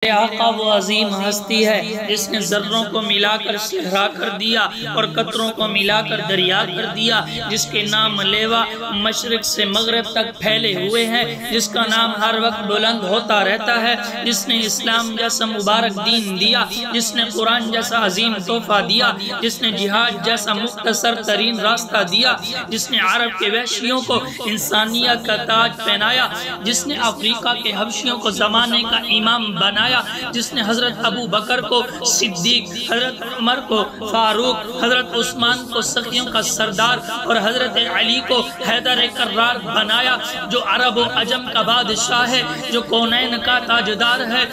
میرے آقا وہ عظیم ہستی ہے جس نے ذروں کو ملا کر صحرا کر دیا اور قطروں کو ملا کر دریا کر دیا، جس کے نام لیوا مشرق سے مغرب تک پھیلے ہوئے ہیں، جس کا نام ہر وقت بلند ہوتا رہتا ہے، جس نے اسلام جیسا مبارک دین دیا، جس نے قرآن جیسا عظیم تحفہ دیا، جس نے جہاد جیسا مختصر ترین راستہ دیا، جس نے عرب کے وحشیوں کو انسانیت کا تاج پہنایا، جس نے افریقہ کے حبشیوں کو زمانے کا امام بنایا، جس نے حضرت ابو بکر کو صدیق، حضرت عمر کو فاروق، حضرت عثمان کو سخیوں کا سردار اور حضرت علی کو حیدر کرار بنایا، جو عرب و عجم کا بادشاہ ہے، جو کونین کا تاجدار ہے۔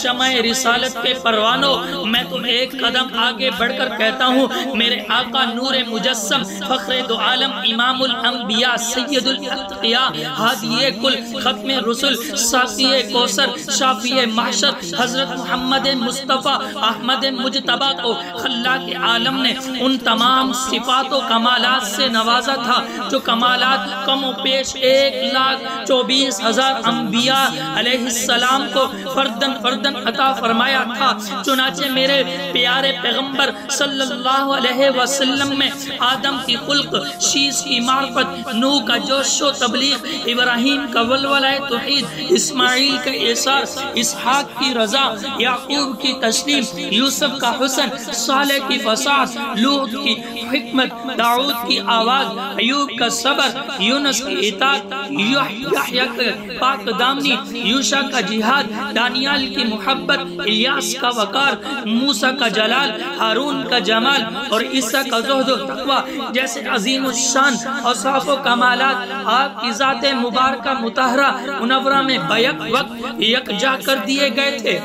شمع رسالت کے پروانوں، میں تم ایک قدم آگے بڑھ کر کہتا ہوں، میرے آقا نور مجسم، فخر دو عالم، امام الانبیاء، سید الاتقیاء، ہادی کل، ختم رسل، ساقی کوثر، شافی محشر، حضرت محمد مصطفیٰ احمد مجتبیٰ کو خلاق عالم نے ان تمام صفات و کمالات سے نوازا تھا جو کمالات کم و پیش 1,24,000 انبیاء علیہ السلام کو فردن عطا فرمایا تھا۔ چنانچہ میرے پیارے پیغمبر صلی اللہ علیہ وسلم میں آدم کی خلق، شیش کی معرفت، نوح کا جوش و تبلیغ، ابراہیم کا ولولہ توحید، اسماعیل کا احسار، اسحاق کی رضا، یعقوب کی تسلیم، یوسف کا حسن، صالح کی فصاحت، لوط کی حکمت، داؤد کی آواز، ایوب کا صبر، یونس کی اطاعت، یحییٰ کا پاک دامنی، یوشع کا جہاد، دانیال کی محبت، الیاس کا وقار، موسیٰ کا جلال، ہارون کا جمال اور عیسیٰ کا زہد و تقوی جیسے عظیم الشان اوصاف و کمالات آپ کی ذات مبارکہ مطہرہ منورہ میں بیک وقت یکجا کر دیے گئے تھے۔